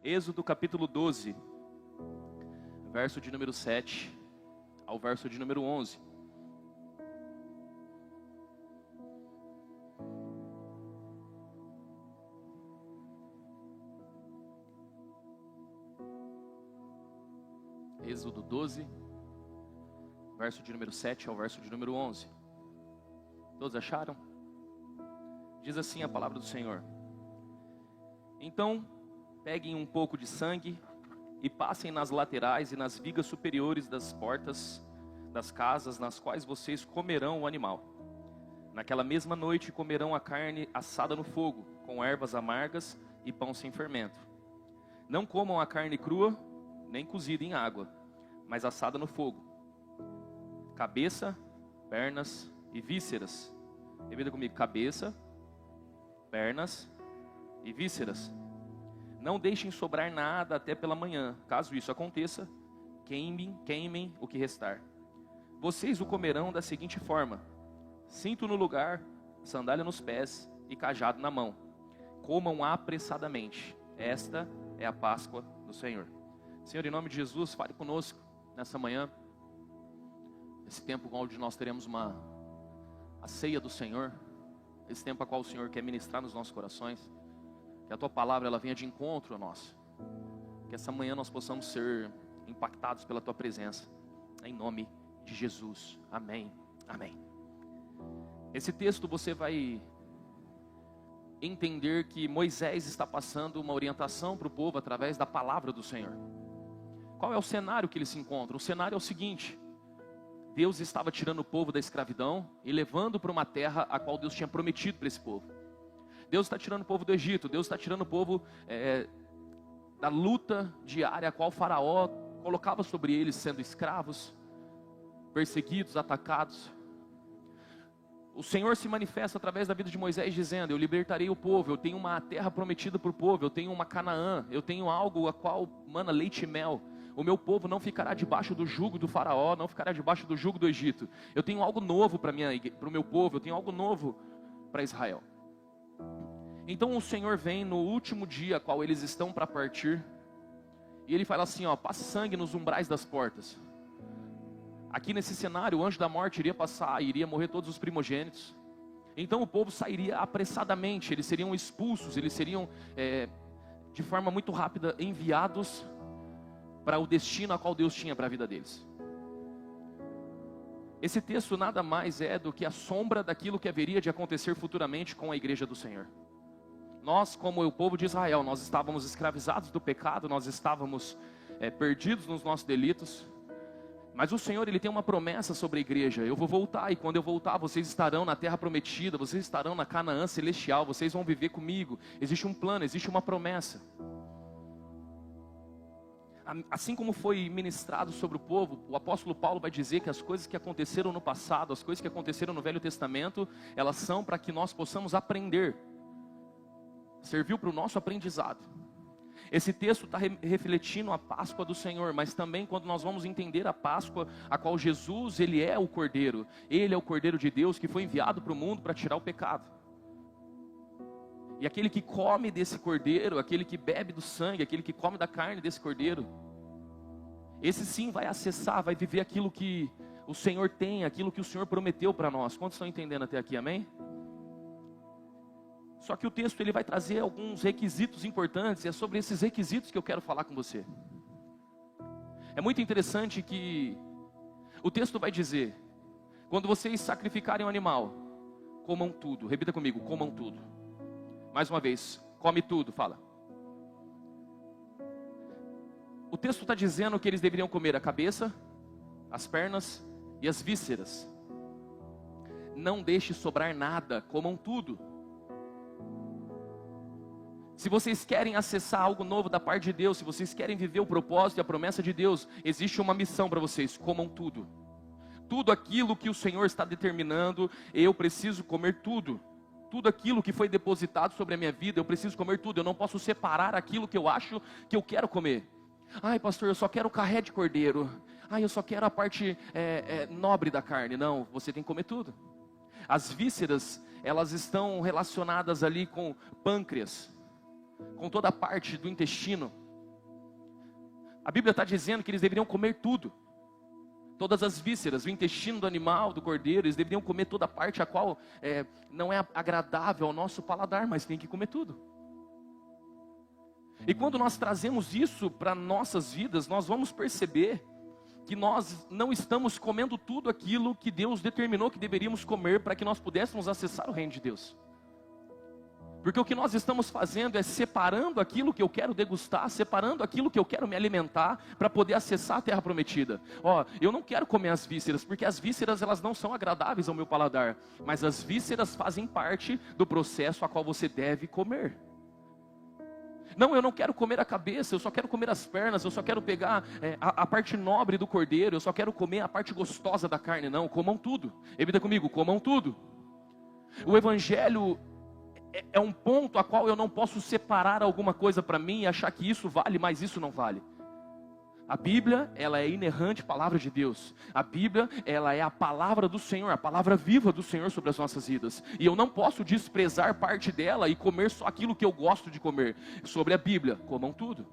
Êxodo capítulo 12, verso de número 7 ao verso de número 11. Êxodo 12, verso de número 7 ao verso de número 11. Todos acharam? Diz assim a palavra do Senhor: Então, peguem um pouco de sangue e passem nas laterais e nas vigas superiores das portas das casas nas quais vocês comerão o animal. Naquela mesma noite comerão a carne assada no fogo, com ervas amargas e pão sem fermento. Não comam a carne crua, nem cozida em água, mas assada no fogo. Cabeça, pernas e vísceras. Repita comigo: cabeça, pernas e vísceras. Não deixem sobrar nada até pela manhã. Caso isso aconteça, queimem o que restar. Vocês o comerão da seguinte forma: cinto no lugar, sandália nos pés e cajado na mão. Comam apressadamente. Esta é a Páscoa do Senhor. Senhor, em nome de Jesus, fale conosco nessa manhã. Esse tempo onde nós teremos a ceia do Senhor. Esse tempo a qual o Senhor quer ministrar nos nossos corações. Que a Tua palavra ela venha de encontro a nós. Que essa manhã nós possamos ser impactados pela Tua presença. Em nome de Jesus. Amém. Amém. Esse texto você vai entender que Moisés está passando uma orientação para o povo através da palavra do Senhor. Qual é o cenário que eles se encontram? O cenário é o seguinte: Deus estava tirando o povo da escravidão e levando para uma terra a qual Deus tinha prometido para esse povo. Deus está tirando o povo do Egito, Deus está tirando o povo da luta diária a qual o faraó colocava sobre eles, sendo escravos, perseguidos, atacados. O Senhor se manifesta através da vida de Moisés dizendo: eu libertarei o povo, eu tenho uma terra prometida para o povo, eu tenho uma Canaã, eu tenho algo a qual mana leite e mel. O meu povo não ficará debaixo do jugo do faraó, não ficará debaixo do jugo do Egito. Eu tenho algo novo para o meu povo, eu tenho algo novo para Israel. Então o Senhor vem no último dia a qual eles estão para partir, e Ele fala assim: passe sangue nos umbrais das portas. Aqui nesse cenário, o anjo da morte iria passar, iria morrer todos os primogênitos. Então o povo sairia apressadamente, eles seriam expulsos, eles seriam de forma muito rápida enviados para o destino a qual Deus tinha para a vida deles. Esse texto nada mais é do que a sombra daquilo que haveria de acontecer futuramente com a igreja do Senhor. Nós, como o povo de Israel, nós estávamos escravizados do pecado, nós estávamos perdidos nos nossos delitos. Mas o Senhor, Ele tem uma promessa sobre a igreja: eu vou voltar, e quando eu voltar, vocês estarão na terra prometida, vocês estarão na Canaã celestial, vocês vão viver comigo. Existe um plano, existe uma promessa. Assim como foi ministrado sobre o povo, o apóstolo Paulo vai dizer que as coisas que aconteceram no passado, as coisas que aconteceram no Velho Testamento, elas são para que nós possamos aprender. Serviu para o nosso aprendizado. Esse texto está refletindo a Páscoa do Senhor, mas também quando nós vamos entender a Páscoa, a qual Jesus, Ele é o Cordeiro. Ele é o Cordeiro de Deus que foi enviado para o mundo para tirar o pecado. E aquele que come desse Cordeiro, aquele que bebe do sangue, aquele que come da carne desse Cordeiro, esse sim vai acessar, vai viver aquilo que o Senhor tem, aquilo que o Senhor prometeu para nós. Quantos estão entendendo até aqui, amém? Só que o texto ele vai trazer alguns requisitos importantes, e é sobre esses requisitos que eu quero falar com você. É muito interessante que o texto vai dizer: quando vocês sacrificarem um animal, comam tudo. Repita comigo: comam tudo. Mais uma vez, come tudo, fala. O texto está dizendo que eles deveriam comer a cabeça, as pernas e as vísceras. Não deixe sobrar nada, comam tudo. Se vocês querem acessar algo novo da parte de Deus, se vocês querem viver o propósito e a promessa de Deus, existe uma missão para vocês: comam tudo. Tudo aquilo que o Senhor está determinando, eu preciso comer tudo. Tudo aquilo que foi depositado sobre a minha vida, eu preciso comer tudo. Eu não posso separar aquilo que eu acho que eu quero comer. Ai, pastor, eu só quero o carré de cordeiro. Ai, eu só quero a parte nobre da carne. Não, você tem que comer tudo. As vísceras, elas estão relacionadas ali com pâncreas, com toda a parte do intestino. A Bíblia está dizendo que eles deveriam comer tudo. Todas as vísceras, o intestino do animal, do cordeiro, eles deveriam comer toda a parte a qual não é agradável ao nosso paladar, mas tem que comer tudo. E quando nós trazemos isso para nossas vidas, nós vamos perceber que nós não estamos comendo tudo aquilo que Deus determinou que deveríamos comer para que nós pudéssemos acessar o reino de Deus. Porque o que nós estamos fazendo é separando aquilo que eu quero degustar, separando aquilo que eu quero me alimentar para poder acessar a terra prometida. Eu não quero comer as vísceras, porque as vísceras elas não são agradáveis ao meu paladar, mas as vísceras fazem parte do processo a qual você deve comer. Não, eu não quero comer a cabeça, eu só quero comer as pernas, eu só quero pegar a parte nobre do cordeiro, eu só quero comer a parte gostosa da carne. Não, comam tudo. Repita comigo, comam tudo. O evangelho é um ponto a qual eu não posso separar alguma coisa para mim e achar que isso vale, mas isso não vale. A Bíblia, ela é inerrante palavra de Deus. A Bíblia, ela é a palavra do Senhor, a palavra viva do Senhor sobre as nossas vidas. E eu não posso desprezar parte dela e comer só aquilo que eu gosto de comer. Sobre a Bíblia, comam tudo.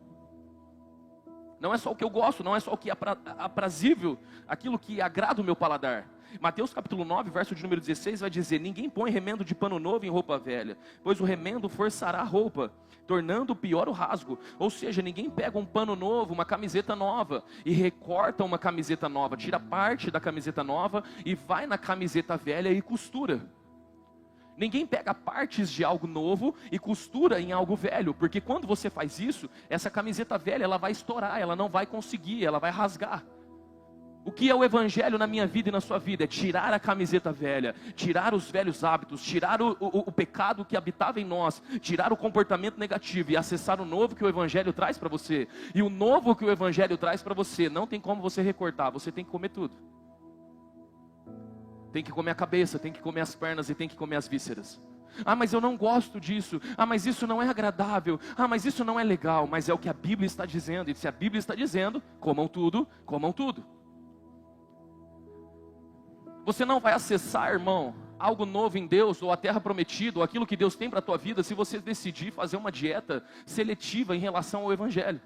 Não é só o que eu gosto, não é só o que é aprazível, aquilo que agrada o meu paladar. Mateus capítulo 9, verso de número 16 vai dizer: ninguém põe remendo de pano novo em roupa velha, pois o remendo forçará a roupa, tornando pior o rasgo. Ou seja, ninguém pega um pano novo, uma camiseta nova, e recorta uma camiseta nova, tira parte da camiseta nova e vai na camiseta velha e costura. Ninguém pega partes de algo novo e costura em algo velho, porque quando você faz isso, essa camiseta velha ela vai estourar, ela não vai conseguir, ela vai rasgar. O que é o evangelho na minha vida e na sua vida? É tirar a camiseta velha, tirar os velhos hábitos, tirar o pecado que habitava em nós, tirar o comportamento negativo e acessar o novo que o evangelho traz para você. E o novo que o evangelho traz para você, não tem como você recortar, você tem que comer tudo. Tem que comer a cabeça, tem que comer as pernas e tem que comer as vísceras. Ah, mas eu não gosto disso. Ah, mas isso não é agradável. Ah, mas isso não é legal. Mas é o que a Bíblia está dizendo. E se a Bíblia está dizendo, comam tudo, comam tudo. Você não vai acessar, irmão, algo novo em Deus, ou a terra prometida, ou aquilo que Deus tem para a tua vida, se você decidir fazer uma dieta seletiva em relação ao evangelho.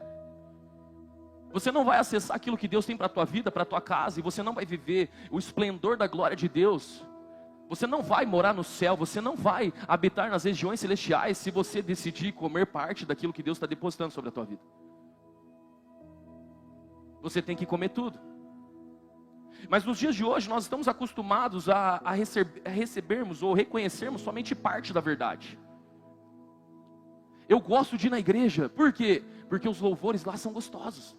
Você não vai acessar aquilo que Deus tem para a tua vida, para a tua casa, e você não vai viver o esplendor da glória de Deus. Você não vai morar no céu, você não vai habitar nas regiões celestiais, se você decidir comer parte daquilo que Deus está depositando sobre a tua vida. Você tem que comer tudo. Mas nos dias de hoje nós estamos acostumados a recebermos ou reconhecermos somente parte da verdade. Eu gosto de ir na igreja, por quê? Porque os louvores lá são gostosos.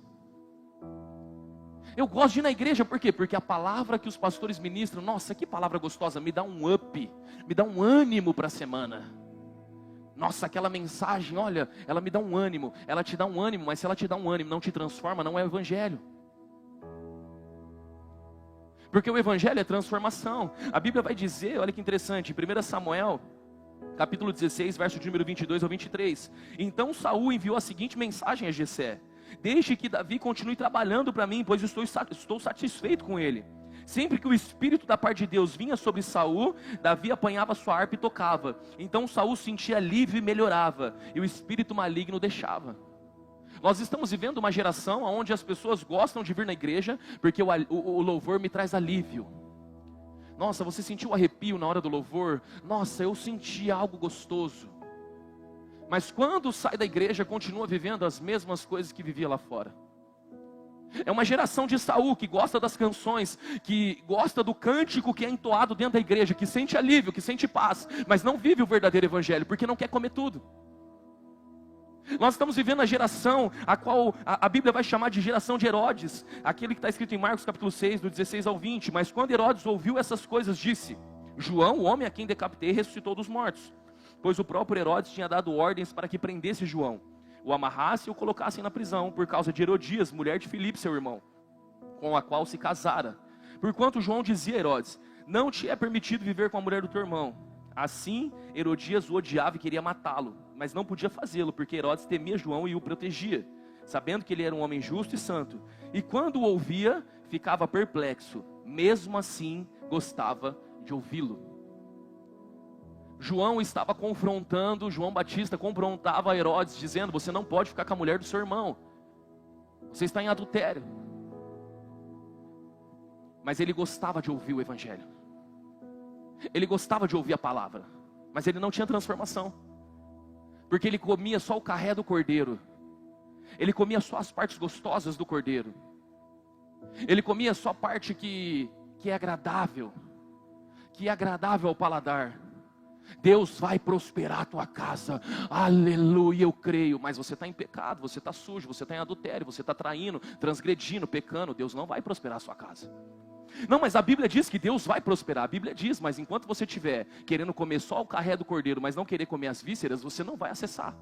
Eu gosto de ir na igreja, por quê? Porque a palavra que os pastores ministram, nossa, que palavra gostosa, me dá um up, me dá um ânimo para a semana. Nossa, aquela mensagem, olha, ela me dá um ânimo, ela te dá um ânimo, mas se ela te dá um ânimo, não te transforma, não é o evangelho. Porque o evangelho é transformação. A Bíblia vai dizer, olha que interessante, em 1 Samuel, capítulo 16, verso de número 22 ao 23. Então Saul enviou a seguinte mensagem a Jessé: deixe que Davi continue trabalhando para mim, pois estou satisfeito com ele. Sempre que o Espírito da parte de Deus vinha sobre Saul, Davi apanhava sua harpa e tocava. Então Saul sentia alívio e melhorava, e o espírito maligno deixava. Nós estamos vivendo uma geração onde as pessoas gostam de vir na igreja, porque o louvor me traz alívio. Nossa, você sentiu arrepio na hora do louvor? Nossa, eu senti algo gostoso. Mas quando sai da igreja, continua vivendo as mesmas coisas que vivia lá fora. É uma geração de Saul que gosta das canções, que gosta do cântico que é entoado dentro da igreja, que sente alívio, que sente paz, mas não vive o verdadeiro evangelho, porque não quer comer tudo. Nós estamos vivendo a geração a qual a Bíblia vai chamar de geração de Herodes, aquele que está escrito em Marcos capítulo 6, do 16 ao 20. Mas quando Herodes ouviu essas coisas, disse: João, o homem a quem decapitei, ressuscitou dos mortos. Pois o próprio Herodes tinha dado ordens para que prendesse João, o amarrasse e o colocassem na prisão, por causa de Herodias, mulher de Filipe, seu irmão, com a qual se casara. Porquanto João dizia a Herodes: não te é permitido viver com a mulher do teu irmão. Assim, Herodias o odiava e queria matá-lo, mas não podia fazê-lo, porque Herodes temia João e o protegia, sabendo que ele era um homem justo e santo. E quando o ouvia, ficava perplexo, mesmo assim gostava de ouvi-lo. João Batista confrontava Herodes, dizendo: você não pode ficar com a mulher do seu irmão. Você está em adultério. Mas ele gostava de ouvir o evangelho. Ele gostava de ouvir a palavra. Mas ele não tinha transformação. Porque ele comia só o carré do cordeiro. Ele comia só as partes gostosas do cordeiro. Ele comia só a parte que é agradável. Que é agradável ao paladar. Deus vai prosperar a tua casa, aleluia, eu creio. Mas você está em pecado, você está sujo, você está em adultério, você está traindo, transgredindo, pecando. Deus não vai prosperar a sua casa. Não, mas a Bíblia diz que Deus vai prosperar. A Bíblia diz, mas enquanto você estiver querendo comer só o carré do cordeiro, mas não querer comer as vísceras, você não vai acessar.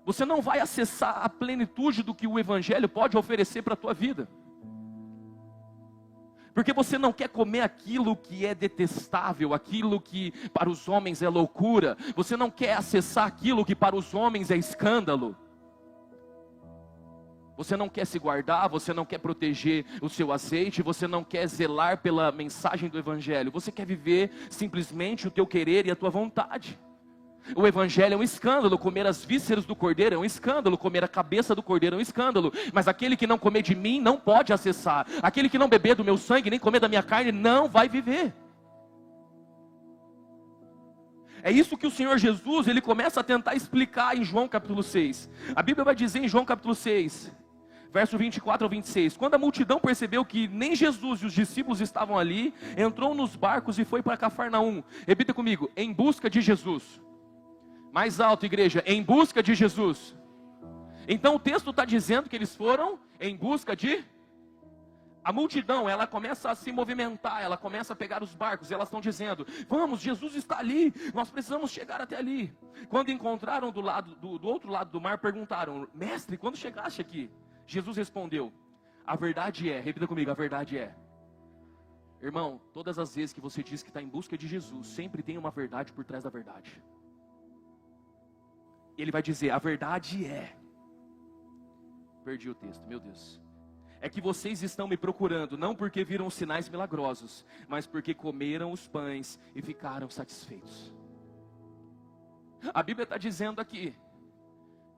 Você não vai acessar a plenitude do que o evangelho pode oferecer para a tua vida. Porque você não quer comer aquilo que é detestável, aquilo que para os homens é loucura. Você não quer acessar aquilo que para os homens é escândalo. Você não quer se guardar, você não quer proteger o seu azeite, você não quer zelar pela mensagem do evangelho. Você quer viver simplesmente o teu querer e a tua vontade. O evangelho é um escândalo, comer as vísceras do cordeiro é um escândalo, comer a cabeça do cordeiro é um escândalo, mas aquele que não comer de mim não pode acessar, aquele que não beber do meu sangue, nem comer da minha carne, não vai viver. É isso que o Senhor Jesus, ele começa a tentar explicar em João capítulo 6, a Bíblia vai dizer em João capítulo 6, verso 24 ao 26, quando a multidão percebeu que nem Jesus e os discípulos estavam ali, entrou nos barcos e foi para Cafarnaum. Repita comigo, em busca de Jesus. Mais alto, igreja, em busca de Jesus. Então o texto está dizendo que eles foram em busca de... A multidão, ela começa a se movimentar, ela começa a pegar os barcos, e elas estão dizendo, vamos, Jesus está ali, nós precisamos chegar até ali. Quando encontraram do outro lado do mar, perguntaram, mestre, quando chegaste aqui? Jesus respondeu, a verdade é, repita comigo, a verdade é. Irmão, todas as vezes que você diz que está em busca de Jesus, sempre tem uma verdade por trás da verdade. Ele vai dizer, a verdade é, perdi o texto, meu Deus, é que vocês estão me procurando, não porque viram os sinais milagrosos, mas porque comeram os pães e ficaram satisfeitos. A Bíblia está dizendo aqui,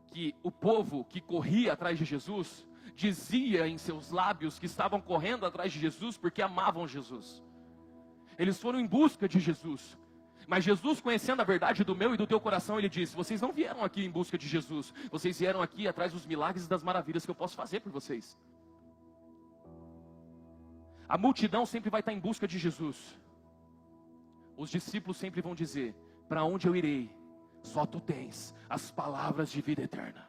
que o povo que corria atrás de Jesus, dizia em seus lábios que estavam correndo atrás de Jesus, porque amavam Jesus. Eles foram em busca de Jesus. Mas Jesus, conhecendo a verdade do meu e do teu coração, ele disse, vocês não vieram aqui em busca de Jesus, vocês vieram aqui atrás dos milagres e das maravilhas que eu posso fazer por vocês. A multidão sempre vai estar em busca de Jesus. Os discípulos sempre vão dizer, para onde eu irei? Só tu tens as palavras de vida eterna.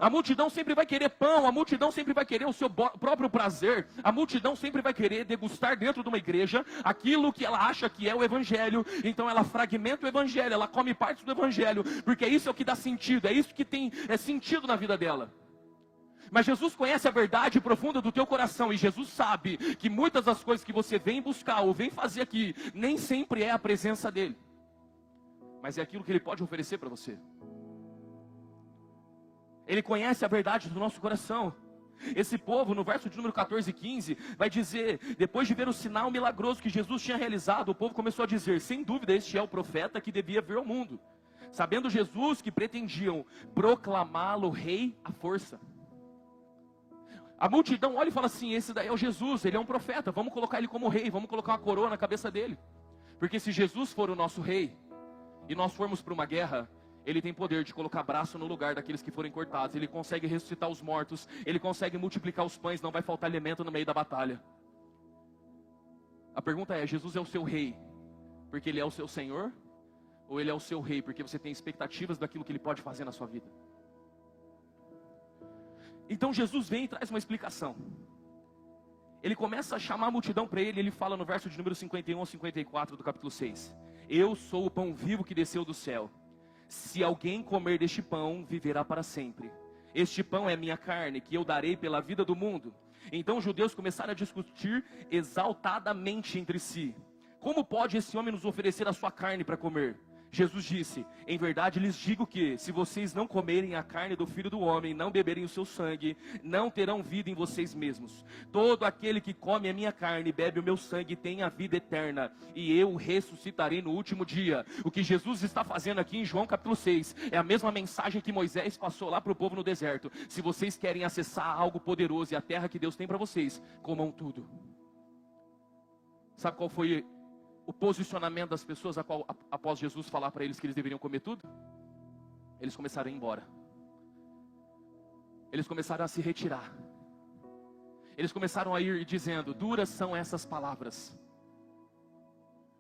A multidão sempre vai querer pão, a multidão sempre vai querer o seu próprio prazer, a multidão sempre vai querer degustar dentro de uma igreja aquilo que ela acha que é o evangelho. Então ela fragmenta o evangelho, ela come partes do evangelho, porque isso é o que dá sentido, é isso que tem sentido na vida dela. Mas Jesus conhece a verdade profunda do teu coração, e Jesus sabe que muitas das coisas que você vem buscar ou vem fazer aqui, nem sempre é a presença dele, mas é aquilo que ele pode oferecer para você. Ele conhece a verdade do nosso coração. Esse povo, no verso de número 14 e 15, vai dizer, depois de ver o sinal milagroso que Jesus tinha realizado, o povo começou a dizer, sem dúvida este é o profeta que devia vir ao mundo. Sabendo Jesus que pretendiam proclamá-lo rei à força. A multidão olha e fala assim, esse daí é o Jesus, ele é um profeta, vamos colocar ele como rei, vamos colocar uma coroa na cabeça dele. Porque se Jesus for o nosso rei, e nós formos para uma guerra, ele tem poder de colocar braço no lugar daqueles que forem cortados. Ele consegue ressuscitar os mortos. Ele consegue multiplicar os pães. Não vai faltar alimento no meio da batalha. A pergunta é, Jesus é o seu rei porque ele é o seu Senhor? Ou ele é o seu rei porque você tem expectativas daquilo que ele pode fazer na sua vida? Então Jesus vem e traz uma explicação. Ele começa a chamar a multidão para ele. Ele fala no verso de número 51 a 54 do capítulo 6. Eu sou o pão vivo que desceu do céu. Se alguém comer deste pão, viverá para sempre. Este pão é minha carne, que eu darei pela vida do mundo. Então os judeus começaram a discutir exaltadamente entre si. Como pode esse homem nos oferecer a sua carne para comer? Jesus disse: em verdade lhes digo que, se vocês não comerem a carne do Filho do Homem, não beberem o seu sangue, não terão vida em vocês mesmos. Todo aquele que come a minha carne e bebe o meu sangue tem a vida eterna, e eu o ressuscitarei no último dia. O que Jesus está fazendo aqui em João capítulo 6 é a mesma mensagem que Moisés passou lá para o povo no deserto. Se vocês querem acessar algo poderoso e a terra que Deus tem para vocês, comam tudo. Sabe qual foi o posicionamento das pessoas após Jesus falar para eles que eles deveriam comer tudo? Eles começaram a ir embora. Eles começaram a se retirar. Eles começaram a ir dizendo: duras são essas palavras.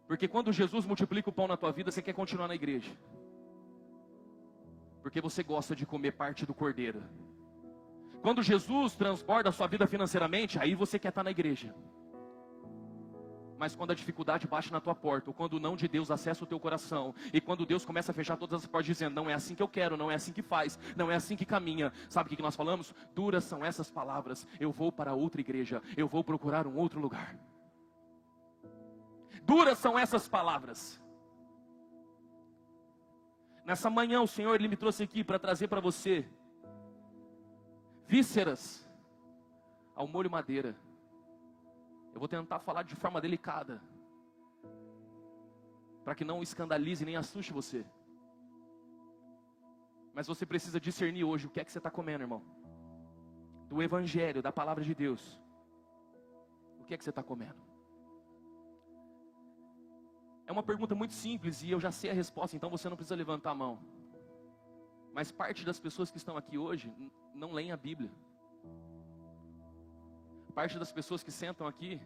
Porque quando Jesus multiplica o pão na tua vida, você quer continuar na igreja. Porque você gosta de comer parte do cordeiro. Quando Jesus transborda a sua vida financeiramente, aí você quer estar na igreja. Mas quando a dificuldade bate na tua porta, ou quando o não de Deus acessa o teu coração, e quando Deus começa a fechar todas as portas dizendo: não é assim que eu quero, não é assim que faz, não é assim que caminha, sabe o que nós falamos? Duras são essas palavras, eu vou para outra igreja, eu vou procurar um outro lugar. Duras são essas palavras. Nessa manhã o Senhor Ele me trouxe aqui para trazer para você vísceras ao molho madeira. Eu vou tentar falar de forma delicada, para que não escandalize nem assuste você. Mas você precisa discernir hoje o que é que você está comendo, irmão. Do Evangelho, da Palavra de Deus. O que é que você está comendo? É uma pergunta muito simples e eu já sei a resposta, então você não precisa levantar a mão. Mas parte das pessoas que estão aqui hoje não leem a Bíblia. Parte das pessoas que sentam aqui,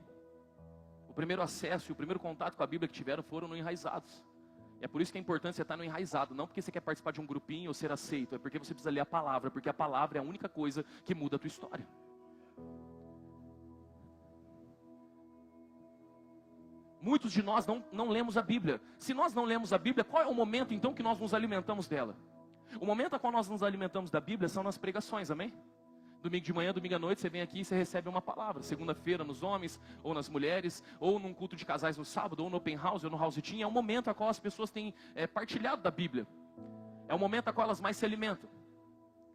o primeiro acesso e o primeiro contato com a Bíblia que tiveram foram no enraizados. E é por isso que é importante você estar no enraizado, não porque você quer participar de um grupinho ou ser aceito, é porque você precisa ler a palavra, porque a palavra é a única coisa que muda a tua história. Muitos de nós não lemos a Bíblia. Se nós não lemos a Bíblia, qual é o momento então que nós nos alimentamos dela? O momento a qual nós nos alimentamos da Bíblia são nas pregações, amém? Domingo de manhã, domingo à noite, você vem aqui e você recebe uma palavra. Segunda-feira nos homens, ou nas mulheres, ou num culto de casais no sábado, ou no open house, ou no house team. É o momento a qual as pessoas têm partilhado da Bíblia. É o momento a qual elas mais se alimentam.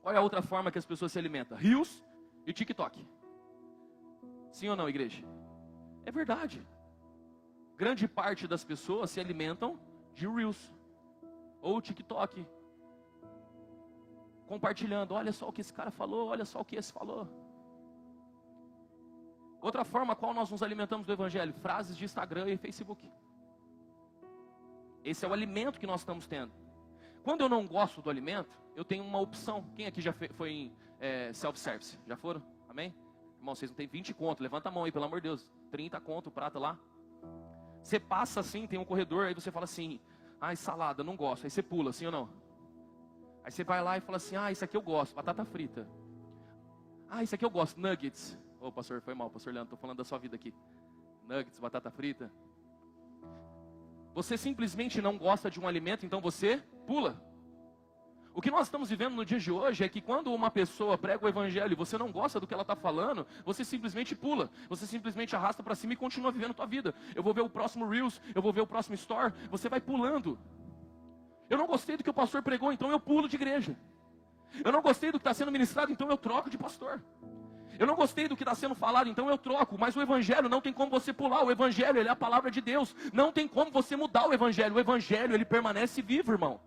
Qual é a outra forma que as pessoas se alimentam? Reels e TikTok. Sim ou não, igreja? É verdade. Grande parte das pessoas se alimentam de Reels ou TikTok. Compartilhando: olha só o que esse cara falou, olha só o que esse falou. Outra forma a qual nós nos alimentamos do Evangelho: frases de Instagram e Facebook. Esse é o alimento que nós estamos tendo. Quando eu não gosto do alimento, eu tenho uma opção. Quem aqui já foi em self-service? Já foram? Amém? Irmão, vocês não têm 20 conto, levanta a mão aí, pelo amor de Deus. 30 conto, prata lá. Você passa assim, tem um corredor, aí você fala assim: ai, salada, não gosto. Aí você pula, sim ou não? Aí você vai lá e fala assim: ah, isso aqui eu gosto, batata frita. Ah, isso aqui eu gosto, nuggets. Ô, pastor, foi mal, pastor Leandro, estou falando da sua vida aqui. Nuggets, batata frita. Você simplesmente não gosta de um alimento, então você pula. O que nós estamos vivendo no dia de hoje é que quando uma pessoa prega o Evangelho e você não gosta do que ela está falando, você simplesmente pula. Você simplesmente arrasta para cima e continua vivendo a tua vida. Eu vou ver o próximo Reels, eu vou ver o próximo Story, você vai pulando. Eu não gostei do que o pastor pregou, então eu pulo de igreja. Eu não gostei do que está sendo ministrado, então eu troco de pastor. Eu não gostei do que está sendo falado, então eu troco. Mas o Evangelho não tem como você pular. O Evangelho, ele é a palavra de Deus. Não tem como você mudar o Evangelho. O Evangelho, ele permanece vivo, irmão.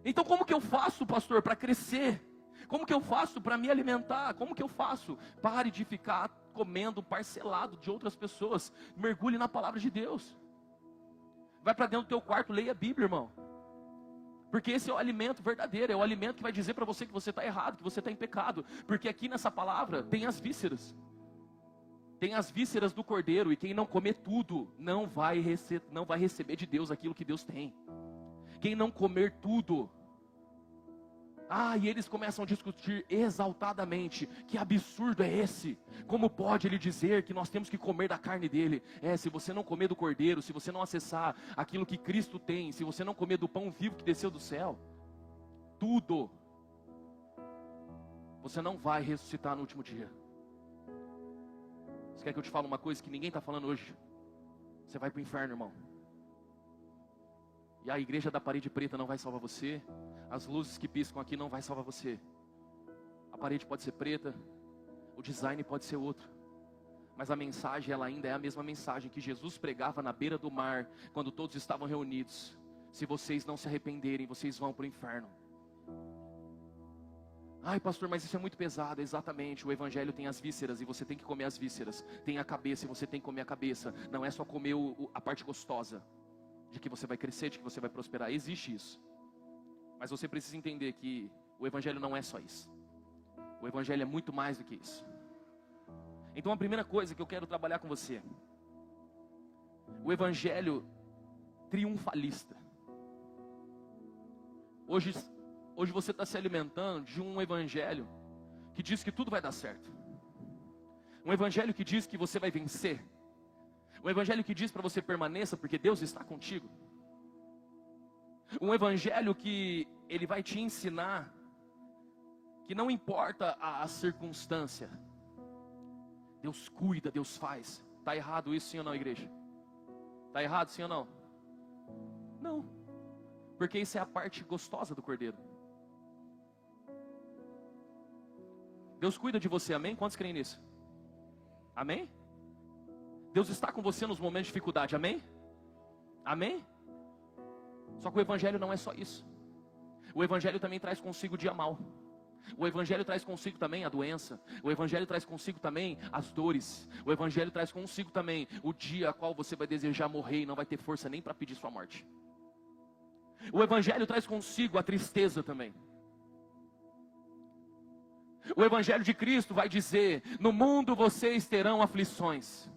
Então como que eu faço, pastor, para crescer? Como que eu faço para me alimentar? Como que eu faço? Pare de ficar comendo parcelado de outras pessoas. Mergulhe na palavra de Deus. Vai para dentro do teu quarto, leia a Bíblia, irmão. Porque esse é o alimento verdadeiro, é o alimento que vai dizer para você que você está errado, que você está em pecado. Porque aqui nessa palavra tem as vísceras. Tem as vísceras do cordeiro, e quem não comer tudo não vai receber de Deus aquilo que Deus tem. Quem não comer tudo. E eles começam a discutir exaltadamente: que absurdo é esse? Como pode ele dizer que nós temos que comer da carne dele? Se você não comer do cordeiro, se você não acessar aquilo que Cristo tem, se você não comer do pão vivo que desceu do céu, tudo, você não vai ressuscitar no último dia. Você quer que eu te fale uma coisa que ninguém está falando hoje? Você vai para o inferno, irmão. E a igreja da parede preta não vai salvar você. As luzes que piscam aqui não vai salvar você. A parede pode ser preta, o design pode ser outro, mas a mensagem, ela ainda é a mesma mensagem que Jesus pregava na beira do mar, quando todos estavam reunidos. Se vocês não se arrependerem, vocês vão para o inferno. Ai, pastor, mas isso é muito pesado. Exatamente, o evangelho tem as vísceras e você tem que comer as vísceras. Tem a cabeça e você tem que comer a cabeça. Não é só comer a parte gostosa, de que você vai crescer, de que você vai prosperar. Existe isso, mas você precisa entender que o evangelho não é só isso. O evangelho é muito mais do que isso. Então a primeira coisa que eu quero trabalhar com você, o evangelho triunfalista. Hoje você está se alimentando de um evangelho que diz que tudo vai dar certo. Um evangelho que diz que você vai vencer. Um evangelho que diz para você permaneça porque Deus está contigo. Um evangelho que ele vai te ensinar que não importa a circunstância, Deus cuida, Deus faz. Está errado isso, sim ou não, igreja? Está errado, sim ou não? Não, porque isso é a parte gostosa do cordeiro. Deus cuida de você, amém? Quantos creem nisso? Amém? Deus está com você nos momentos de dificuldade, amém? Amém? Só que o evangelho não é só isso. O evangelho também traz consigo o dia mau. O evangelho traz consigo também a doença. O evangelho traz consigo também as dores. O evangelho traz consigo também o dia a qual você vai desejar morrer e não vai ter força nem para pedir sua morte. O evangelho traz consigo a tristeza também. O evangelho de Cristo vai dizer: no mundo vocês terão aflições.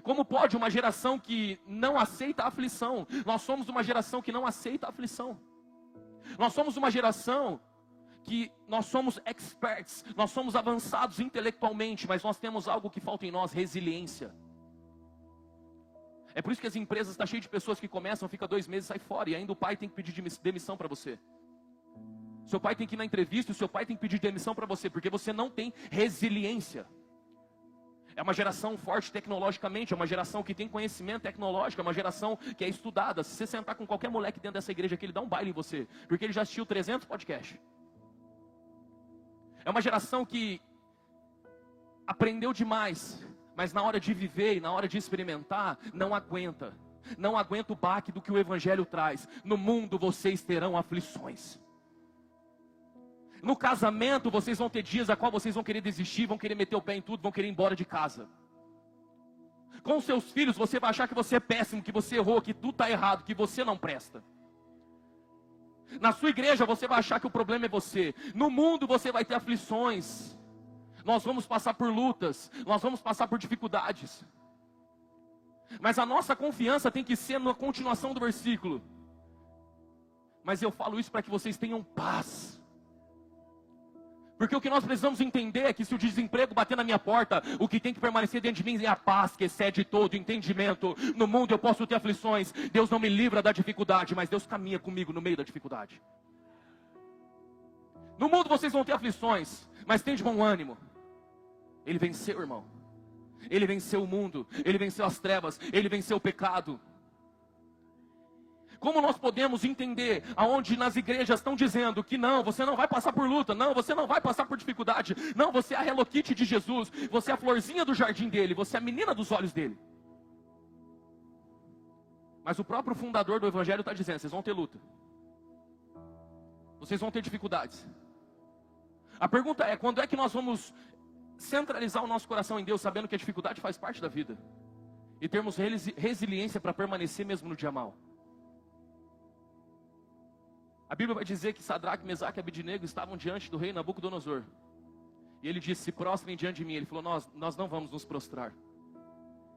Como pode uma geração que não aceita a aflição? Nós somos uma geração que não aceita a aflição. Nós somos uma geração que nós somos experts, nós somos avançados intelectualmente, mas nós temos algo que falta em nós: resiliência. É por isso que as empresas estão cheias de pessoas que começam, fica 2 meses e sai fora, e ainda o pai tem que pedir demissão para você. Seu pai tem que ir na entrevista, o seu pai tem que pedir demissão para você, porque você não tem resiliência. É uma geração forte tecnologicamente, é uma geração que tem conhecimento tecnológico, é uma geração que é estudada. Se você sentar com qualquer moleque dentro dessa igreja aqui, ele dá um baile em você, porque ele já assistiu 300 podcasts. É uma geração que aprendeu demais, mas na hora de viver e na hora de experimentar, não aguenta. Não aguenta o baque do que o evangelho traz. No mundo vocês terão aflições. No casamento vocês vão ter dias a qual vocês vão querer desistir, vão querer meter o pé em tudo, vão querer ir embora de casa. Com seus filhos você vai achar que você é péssimo, que você errou, que tudo está errado, que você não presta. Na sua igreja você vai achar que o problema é você. No mundo você vai ter aflições. Nós vamos passar por lutas, nós vamos passar por dificuldades. Mas a nossa confiança tem que ser na continuação do versículo. Mas eu falo isso para que vocês tenham paz. Porque o que nós precisamos entender é que se o desemprego bater na minha porta, o que tem que permanecer dentro de mim é a paz que excede todo entendimento. No mundo eu posso ter aflições, Deus não me livra da dificuldade, mas Deus caminha comigo no meio da dificuldade. No mundo vocês vão ter aflições, mas tem de bom ânimo. Ele venceu, irmão. Ele venceu o mundo, ele venceu as trevas, ele venceu o pecado. Como nós podemos entender aonde nas igrejas estão dizendo que não, você não vai passar por luta, não, você não vai passar por dificuldade, não, você é a Hello Kitty de Jesus, você é a florzinha do jardim dele, você é a menina dos olhos dele. Mas o próprio fundador do evangelho está dizendo: vocês vão ter luta, vocês vão ter dificuldades. A pergunta é: quando é que nós vamos centralizar o nosso coração em Deus, sabendo que a dificuldade faz parte da vida, e termos resiliência para permanecer mesmo no dia mau? A Bíblia vai dizer que Sadraque, Mesaque e Abednego estavam diante do rei Nabucodonosor. E ele disse: se prostrem diante de mim. Ele falou: nós não vamos nos prostrar.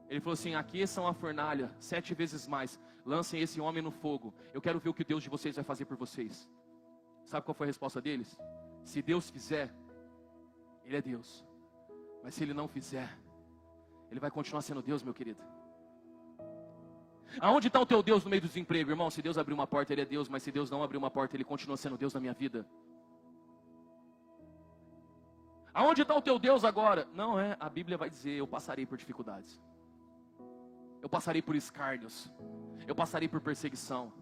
Ele falou assim: aqueçam a fornalha 7 vezes mais, lancem esse homem no fogo. Eu quero ver o que o Deus de vocês vai fazer por vocês. Sabe qual foi a resposta deles? Se Deus fizer, Ele é Deus. Mas se Ele não fizer, Ele vai continuar sendo Deus, meu querido. Aonde está o teu Deus no meio do desemprego, irmão? Se Deus abrir uma porta, Ele é Deus. Mas se Deus não abrir uma porta, Ele continua sendo Deus na minha vida. Aonde está o teu Deus agora? Não é, a Bíblia vai dizer: eu passarei por dificuldades, eu passarei por escárnios, eu passarei por perseguição.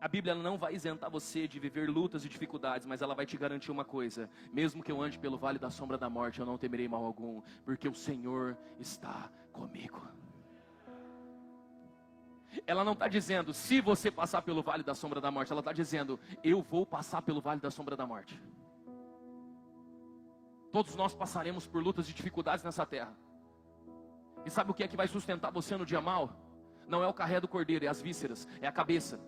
A Bíblia não vai isentar você de viver lutas e dificuldades, mas ela vai te garantir uma coisa: mesmo que eu ande pelo vale da sombra da morte, eu não temerei mal algum, porque o Senhor está comigo. Ela não está dizendo, se você passar pelo vale da sombra da morte, ela está dizendo, eu vou passar pelo vale da sombra da morte. Todos nós passaremos por lutas e dificuldades nessa terra. E sabe o que é que vai sustentar você no dia mau? Não é o carré do cordeiro, é as vísceras, é a cabeça.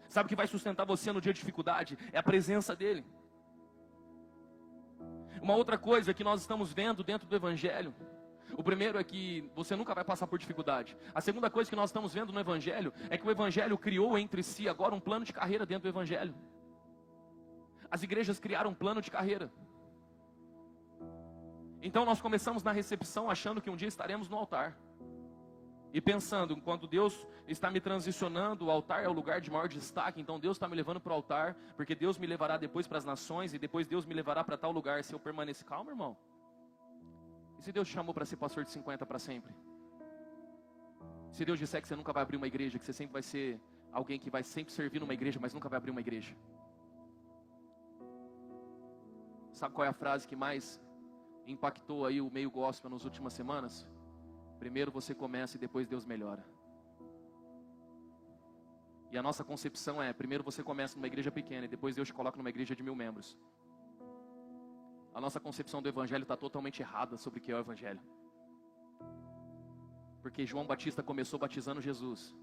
Sabe o que vai sustentar você no dia de dificuldade? É a presença dele. Uma outra coisa que nós estamos vendo dentro do Evangelho, o primeiro é que você nunca vai passar por dificuldade. A segunda coisa que nós estamos vendo no Evangelho é que o Evangelho criou entre si agora um plano de carreira dentro do Evangelho. As igrejas criaram um plano de carreira. Então nós começamos na recepção achando que um dia estaremos no altar. E pensando, enquanto Deus está me transicionando, o altar é o lugar de maior destaque, então Deus está me levando para o altar, porque Deus me levará depois para as nações, e depois Deus me levará para tal lugar, se eu permanecer. Calma, irmão. E se Deus te chamou para ser pastor de 50 para sempre? Se Deus disser que você nunca vai abrir uma igreja, que você sempre vai ser alguém que vai sempre servir numa igreja, mas nunca vai abrir uma igreja? Sabe qual é a frase que mais impactou aí o meio gospel nas últimas semanas? Primeiro você começa e depois Deus melhora. E a nossa concepção é, primeiro você começa numa igreja pequena e depois Deus te coloca numa igreja de 1000 membros. A nossa concepção do Evangelho está totalmente errada sobre o que é o Evangelho. Porque João Batista começou batizando Jesus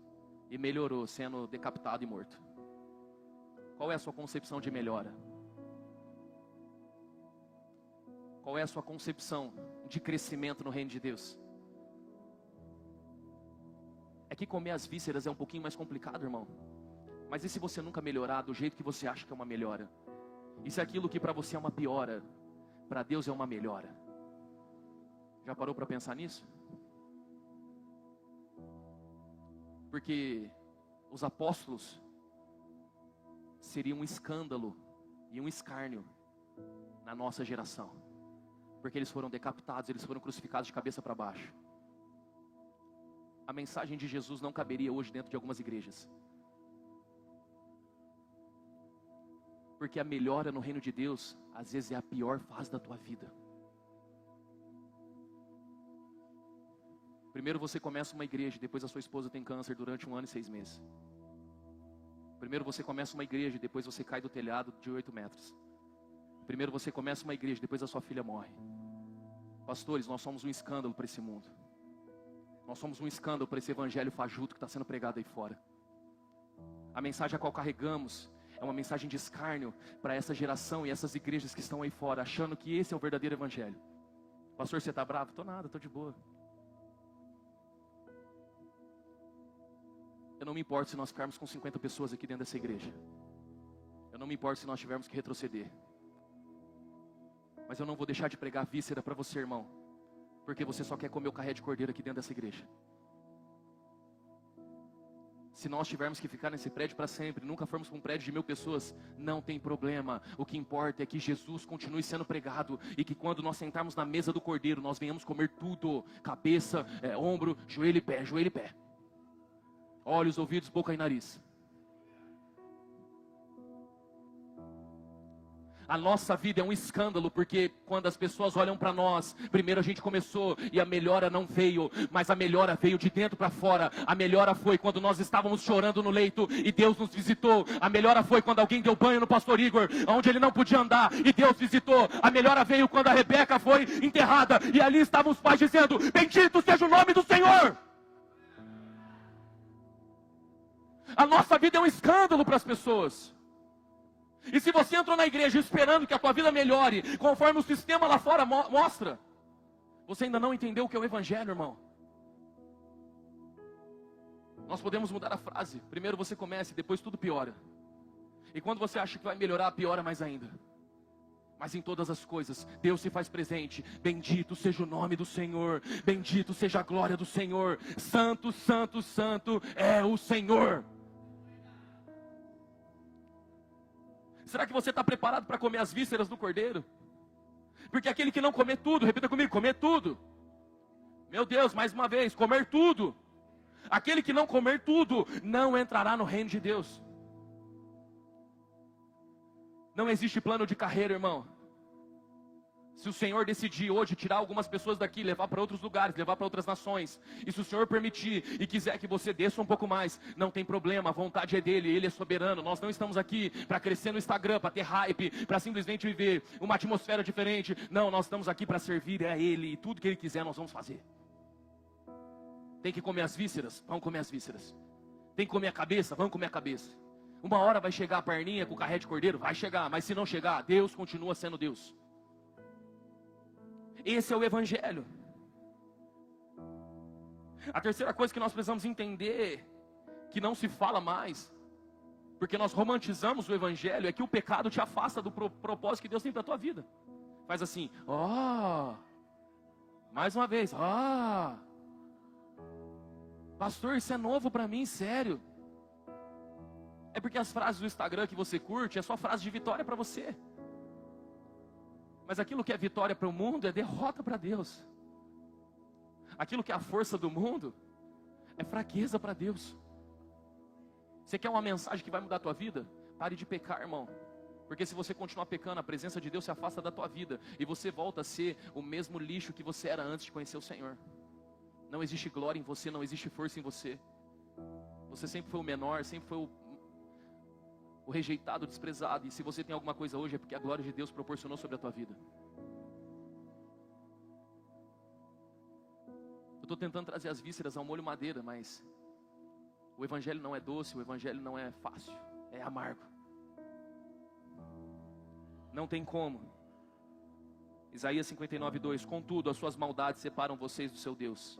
e melhorou sendo decapitado e morto. Qual é a sua concepção de melhora? Qual é a sua concepção de crescimento no reino de Deus? É que comer as vísceras é um pouquinho mais complicado, irmão. Mas e se você nunca melhorar do jeito que você acha que é uma melhora? E se aquilo que para você é uma piora, para Deus é uma melhora? Já parou para pensar nisso? Porque os apóstolos seriam um escândalo e um escárnio na nossa geração. Porque eles foram decapitados, eles foram crucificados de cabeça para baixo. A mensagem de Jesus não caberia hoje dentro de algumas igrejas. Porque a melhora no reino de Deus, às vezes é a pior fase da tua vida. Primeiro você começa uma igreja, depois a sua esposa tem câncer durante 1 ano e 6 meses. Primeiro você começa uma igreja, depois você cai do telhado de 8 metros. Primeiro você começa uma igreja, depois a sua filha morre. Pastores, nós somos um escândalo para esse mundo. Nós somos um escândalo para esse evangelho fajuto que está sendo pregado aí fora. A mensagem a qual carregamos é uma mensagem de escárnio para essa geração e essas igrejas que estão aí fora, achando que esse é o verdadeiro evangelho. Pastor, você está bravo? Estou nada, estou de boa. Eu não me importo se nós ficarmos com 50 pessoas aqui dentro dessa igreja. Eu não me importo se nós tivermos que retroceder. Mas eu não vou deixar de pregar víscera para você, irmão, porque você só quer comer o carré de cordeiro aqui dentro dessa igreja. Se nós tivermos que ficar nesse prédio para sempre, nunca formos para um prédio de 1000 pessoas, não tem problema. O que importa é que Jesus continue sendo pregado e que quando nós sentarmos na mesa do cordeiro, nós venhamos comer tudo: cabeça, ombro, joelho e pé, joelho e pé. Olhos, ouvidos, boca e nariz. A nossa vida é um escândalo, porque quando as pessoas olham para nós, primeiro a gente começou e a melhora não veio, mas a melhora veio de dentro para fora. A melhora foi quando nós estávamos chorando no leito e Deus nos visitou. A melhora foi quando alguém deu banho no pastor Igor, onde ele não podia andar, e Deus visitou. A melhora veio quando a Rebeca foi enterrada e ali estavam os pais dizendo: bendito seja o nome do Senhor. A nossa vida é um escândalo para as pessoas. E se você entrou na igreja esperando que a tua vida melhore, conforme o sistema lá fora mostra, você ainda não entendeu o que é o evangelho, irmão. Nós podemos mudar a frase: primeiro você começa e depois tudo piora. E quando você acha que vai melhorar, piora mais ainda. Mas em todas as coisas, Deus se faz presente. Bendito seja o nome do Senhor, bendito seja a glória do Senhor. Santo, santo, santo é o Senhor. Será que você está preparado para comer as vísceras do cordeiro? Porque aquele que não comer tudo, repita comigo, comer tudo. Meu Deus, mais uma vez, comer tudo. Aquele que não comer tudo não entrará no reino de Deus. Não existe plano de carreira, irmão. Se o Senhor decidir hoje tirar algumas pessoas daqui, levar para outros lugares, levar para outras nações, e se o Senhor permitir e quiser que você desça um pouco mais, não tem problema, a vontade é dele, ele é soberano. Nós não estamos aqui para crescer no Instagram, para ter hype, para simplesmente viver uma atmosfera diferente. Não, nós estamos aqui para servir a ele, e tudo que ele quiser nós vamos fazer. Tem que comer as vísceras? Vamos comer as vísceras. Tem que comer a cabeça? Vamos comer a cabeça. Uma hora vai chegar a perninha com o carré de cordeiro? Vai chegar, mas se não chegar, Deus continua sendo Deus. Esse é o Evangelho. A terceira coisa que nós precisamos entender, que não se fala mais, porque nós romantizamos o Evangelho, é que o pecado te afasta do propósito que Deus tem para a tua vida. Faz assim, mais uma vez, pastor, isso é novo para mim, sério. É porque as frases do Instagram que você curte, é só frase de vitória para você. Mas aquilo que é vitória para o mundo é derrota para Deus. Aquilo que é a força do mundo é fraqueza para Deus. Você quer uma mensagem que vai mudar a tua vida? Pare de pecar, irmão. Porque se você continuar pecando, a presença de Deus se afasta da tua vida. E você volta a ser o mesmo lixo que você era antes de conhecer o Senhor. Não existe glória em você, não existe força em você. Você sempre foi o menor, sempre foi o rejeitado, o desprezado. E se você tem alguma coisa hoje, é porque a glória de Deus proporcionou sobre a tua vida. Eu estou tentando trazer as vísceras ao molho madeira, mas o Evangelho não é doce, o Evangelho não é fácil, é amargo. Não tem como. Isaías 59:2. Contudo, as suas maldades separam vocês do seu Deus,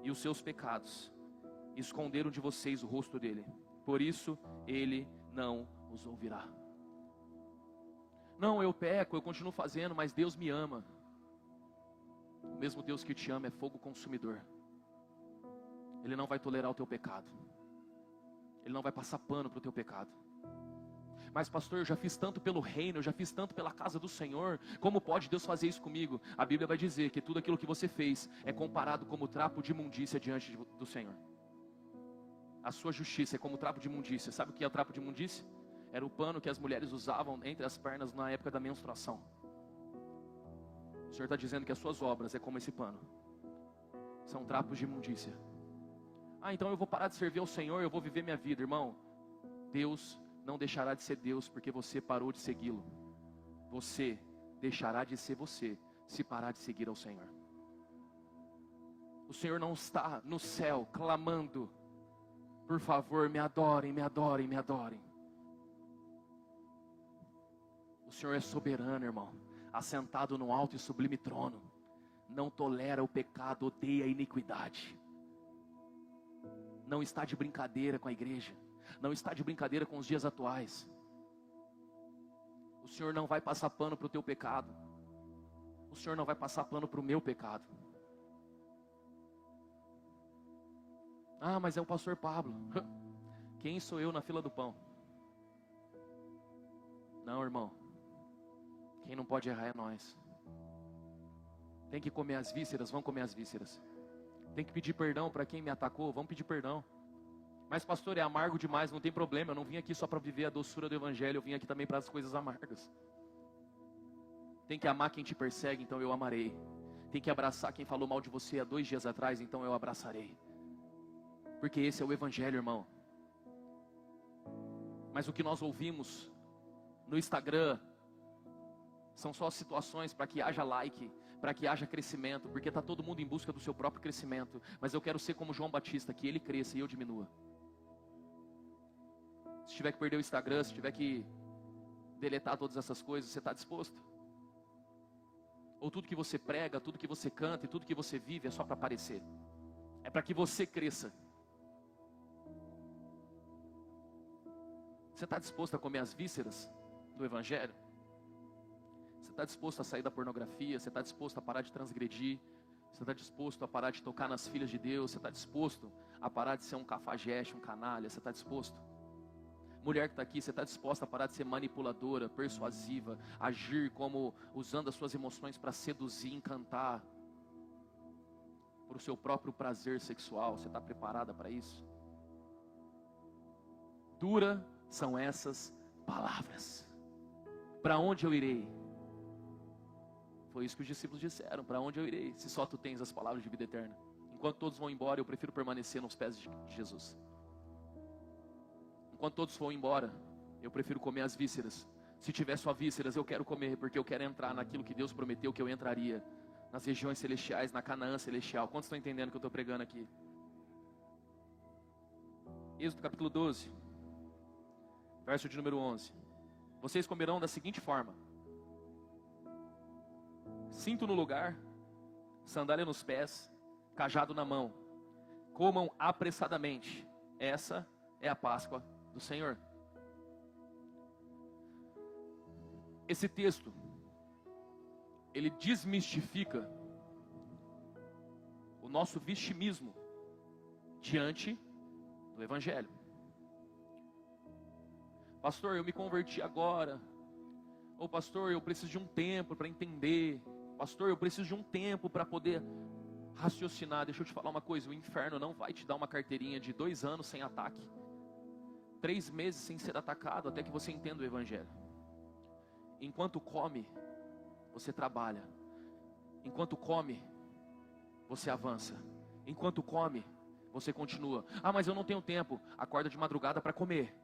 e os seus pecados esconderam de vocês o rosto dele. Por isso, ele não os ouvirá. Não, eu peco, eu continuo fazendo, mas Deus me ama. O mesmo Deus que te ama é fogo consumidor. Ele não vai tolerar o teu pecado. Ele não vai passar pano para o teu pecado. Mas pastor, eu já fiz tanto pelo reino, eu já fiz tanto pela casa do Senhor, como pode Deus fazer isso comigo? A Bíblia vai dizer que tudo aquilo que você fez é comparado como trapo de imundícia diante do Senhor. A sua justiça é como trapo de imundícia. Sabe o que é o trapo de imundícia? Era o pano que as mulheres usavam entre as pernas na época da menstruação. O Senhor está dizendo que as suas obras é como esse pano. São trapos de imundícia. Então eu vou parar de servir ao Senhor, eu vou viver minha vida. Irmão, Deus não deixará de ser Deus porque você parou de segui-lo. Você deixará de ser você se parar de seguir ao Senhor. O Senhor não está no céu clamando: por favor, me adorem, me adorem, me adorem. O Senhor é soberano, irmão, assentado no alto e sublime trono. Não tolera o pecado, odeia a iniquidade. Não está de brincadeira com a igreja. Não está de brincadeira com os dias atuais. O Senhor não vai passar pano para o teu pecado. O Senhor não vai passar pano para o meu pecado. Mas é o pastor Pablo. Quem sou eu na fila do pão? Não, irmão. Quem não pode errar é nós. Tem que comer as vísceras, vamos comer as vísceras. Tem que pedir perdão para quem me atacou, vamos pedir perdão. Mas pastor, é amargo demais, não tem problema. Eu não vim aqui só para viver a doçura do Evangelho, eu vim aqui também para as coisas amargas. Tem que amar quem te persegue, então eu amarei. Tem que abraçar quem falou mal de você há 2 dias atrás, então eu abraçarei. Porque esse é o Evangelho, irmão. Mas o que nós ouvimos no Instagram são só situações para que haja like, para que haja crescimento, porque está todo mundo em busca do seu próprio crescimento. Mas eu quero ser como João Batista, que ele cresça e eu diminua. Se tiver que perder o Instagram, se tiver que deletar todas essas coisas, você está disposto? Ou tudo que você prega, tudo que você canta e tudo que você vive é só para aparecer? É para que você cresça. Você está disposto a comer as vísceras do Evangelho? Você está disposto a sair da pornografia? Você está disposto a parar de transgredir? Você está disposto a parar de tocar nas filhas de Deus? Você está disposto a parar de ser um cafajeste, um canalha? Você está disposto? Mulher que está aqui, você está disposta a parar de ser manipuladora, persuasiva, agir como usando as suas emoções para seduzir, encantar? para o seu próprio prazer sexual. Você está preparada para isso? Dura são essas palavras. Para onde eu irei? Foi isso que os discípulos disseram. Para onde eu irei? Se só tu tens as palavras de vida eterna. Enquanto todos vão embora, eu prefiro permanecer nos pés de Jesus. Enquanto todos vão embora, eu prefiro comer as vísceras. Se tiver só vísceras, eu quero comer, porque eu quero entrar naquilo que Deus prometeu que eu entraria. Nas regiões celestiais, na Canaã celestial. Quantos estão entendendo o que eu estou pregando aqui? Êxodo capítulo 12, verso de número 11. Vocês comerão da seguinte forma: cinto no lugar, sandália nos pés, cajado na mão. Comam apressadamente. Essa é a Páscoa do Senhor. Esse texto, ele desmistifica o nosso vitimismo diante do Evangelho. Pastor, eu me converti agora. Ou pastor, eu preciso de um tempo para entender. Pastor, eu preciso de um tempo para poder raciocinar. Deixa eu te falar uma coisa: o inferno não vai te dar uma carteirinha de 2 anos sem ataque, 3 meses sem ser atacado, até que você entenda o Evangelho. Enquanto come, você trabalha. Enquanto come, você avança. Enquanto come, você continua. Ah, mas eu não tenho tempo. Acorda de madrugada para comer.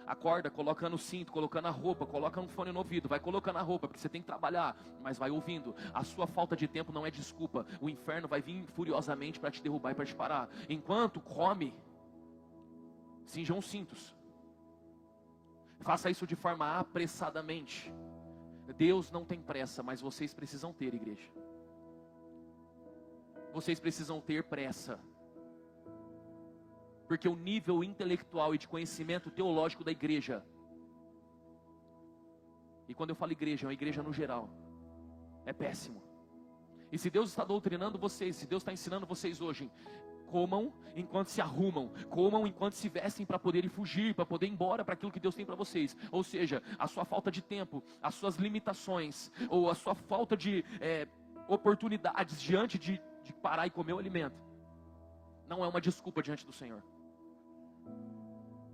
Acorda colocando o cinto, colocando a roupa, coloca um fone no ouvido, vai colocando a roupa, porque você tem que trabalhar, mas vai ouvindo. A sua falta de tempo não é desculpa. O inferno vai vir furiosamente para te derrubar e para te parar. Enquanto come, cinjam os cintos. Faça isso de forma apressadamente. Deus não tem pressa, mas vocês precisam ter, igreja. Vocês precisam ter pressa. Porque o nível intelectual e de conhecimento teológico da igreja, e quando eu falo igreja, é uma igreja no geral, é péssimo. E se Deus está doutrinando vocês, se Deus está ensinando vocês hoje, comam enquanto se arrumam, comam enquanto se vestem para poderem fugir, para poder ir embora para aquilo que Deus tem para vocês. Ou seja, a sua falta de tempo, as suas limitações, ou a sua falta de oportunidades diante de parar e comer o alimento, não é uma desculpa diante do Senhor.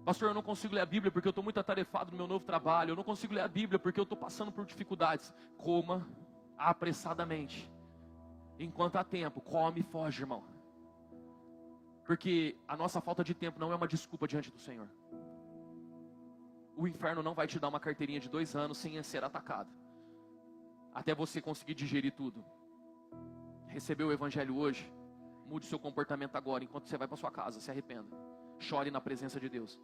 Pastor, eu não consigo ler a Bíblia porque eu estou muito atarefado no meu novo trabalho. Eu não consigo ler a Bíblia porque eu estou passando por dificuldades. Coma apressadamente. Enquanto há tempo, come e foge, irmão. Porque a nossa falta de tempo não é uma desculpa diante do Senhor. O inferno não vai te dar uma carteirinha de 2 anos sem ser atacado. Até você conseguir digerir tudo. Recebeu o Evangelho hoje? Mude seu comportamento agora, enquanto você vai para sua casa. Se arrependa. Chore na presença de Deus.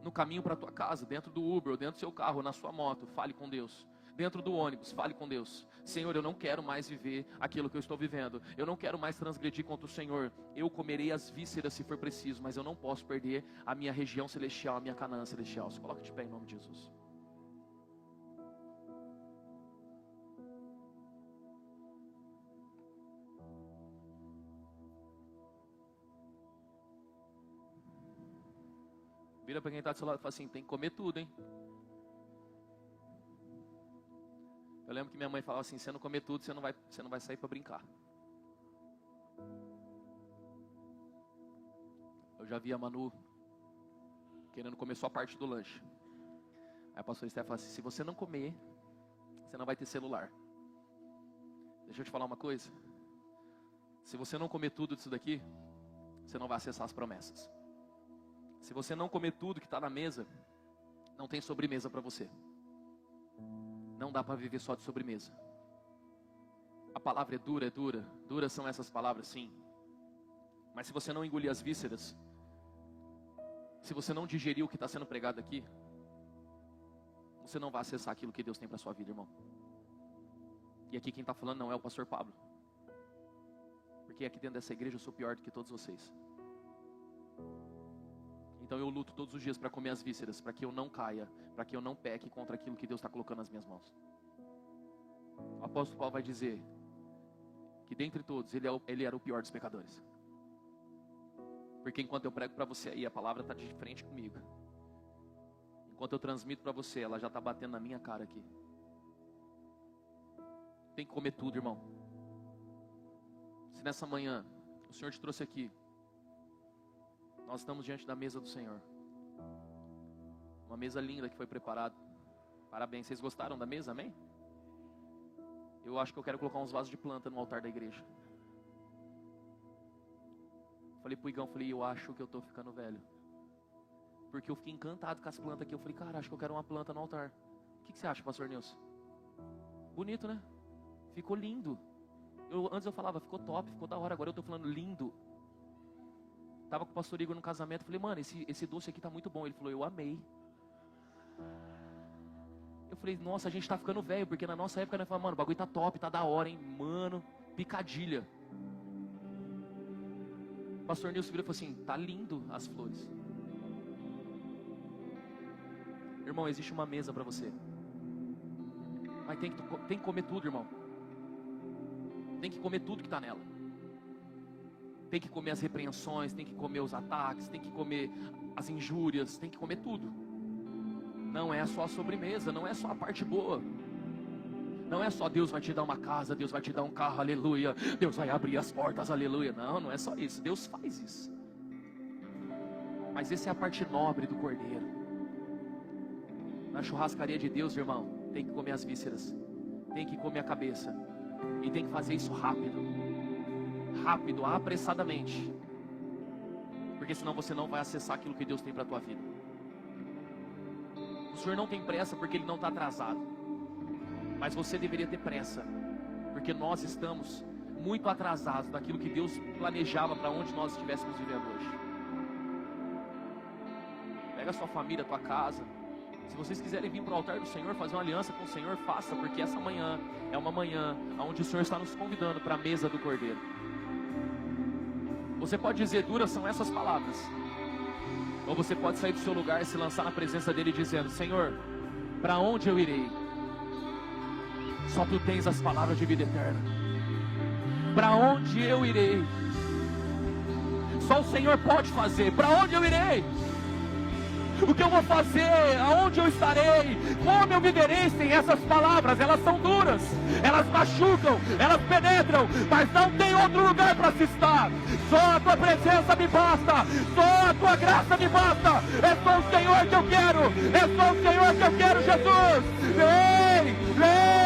No caminho para a tua casa, dentro do Uber, ou dentro do seu carro, ou na sua moto, fale com Deus. Dentro do ônibus, fale com Deus. Senhor, eu não quero mais viver aquilo que eu estou vivendo. Eu não quero mais transgredir contra o Senhor. Eu comerei as vísceras se for preciso, mas eu não posso perder a minha região celestial, a minha Canaã celestial. Se coloca de pé em nome de Jesus. Vira para quem está do seu lado e fala assim: tem que comer tudo, hein? Eu lembro que minha mãe falava assim: se você não comer tudo, você não vai sair para brincar. Eu já vi a Manu querendo comer só parte do lanche. Aí a pastora Esther fala assim: se você não comer, você não vai ter celular. Deixa eu te falar uma coisa. Se você não comer tudo disso daqui, você não vai acessar as promessas. Se você não comer tudo que está na mesa, não tem sobremesa para você. Não dá para viver só de sobremesa. A palavra é dura, é dura. Duras são essas palavras, sim. Mas se você não engolir as vísceras, se você não digerir o que está sendo pregado aqui, você não vai acessar aquilo que Deus tem para a sua vida, irmão. E aqui quem está falando não é o pastor Pablo. Porque aqui dentro dessa igreja eu sou pior do que todos vocês. Então eu luto todos os dias para comer as vísceras, para que eu não caia, para que eu não peque contra aquilo que Deus está colocando nas minhas mãos. O apóstolo Paulo vai dizer que dentre todos ele era o pior dos pecadores. Porque enquanto eu prego para você aí, a palavra está de frente comigo. Enquanto eu transmito para você, ela já está batendo na minha cara aqui. Tem que comer tudo, irmão. Se nessa manhã o Senhor te trouxe aqui, nós estamos diante da mesa do Senhor. Uma mesa linda que foi preparada. Parabéns, vocês gostaram da mesa, amém? Eu acho que eu quero colocar uns vasos de planta no altar da igreja. Falei pro Igão, eu acho que eu tô ficando velho. Porque eu fiquei encantado com as plantas aqui. Eu falei, cara, acho que eu quero uma planta no altar. O que você acha, pastor Nilson? Bonito, né? Ficou lindo. Antes eu falava, ficou top, ficou da hora. Agora eu tô falando lindo. Tava com o pastor Igor no casamento. Falei, mano, esse doce aqui tá muito bom. Ele falou, eu amei. Eu falei, nossa, a gente tá ficando velho. Porque na nossa época nós falamos, mano, o bagulho tá top, tá da hora, hein? Mano, picadilha. O pastor Nilson virou e falou assim, tá lindo as flores. Irmão, existe uma mesa para você. Mas tem que comer tudo, irmão. Tem que comer tudo que está nela. Tem que comer as repreensões, tem que comer os ataques, tem que comer as injúrias, tem que comer tudo. Não é só a sobremesa, não é só a parte boa. Não é só Deus vai te dar uma casa, Deus vai te dar um carro, aleluia. Deus vai abrir as portas, aleluia. Não, não é só isso. Deus faz isso. Mas essa é a parte nobre do cordeiro. Na churrascaria de Deus, irmão, tem que comer as vísceras, tem que comer a cabeça, e tem que fazer isso rápido, apressadamente, porque senão você não vai acessar aquilo que Deus tem para a tua vida. O Senhor não tem pressa porque Ele não está atrasado, mas você deveria ter pressa, porque nós estamos muito atrasados daquilo que Deus planejava para onde nós estivéssemos vivendo hoje. Pega a sua família, a tua casa. Se vocês quiserem vir para o altar do Senhor, fazer uma aliança com o Senhor, faça, porque essa manhã é uma manhã onde o Senhor está nos convidando para a mesa do Cordeiro. Você pode dizer, duras são essas palavras, ou você pode sair do seu lugar e se lançar na presença dEle dizendo, Senhor, para onde eu irei? Só Tu tens as palavras de vida eterna. Para onde eu irei? Só o Senhor pode fazer. Para onde eu irei? O que eu vou fazer? Aonde eu estarei? Como eu viverei sem essas palavras? Elas são duras, elas machucam, elas penetram, mas não tem outro lugar para se estar. Só a Tua presença me basta, só a Tua graça me basta. É só o Senhor que eu quero, é só o Senhor que eu quero, Jesus. Vem, vem.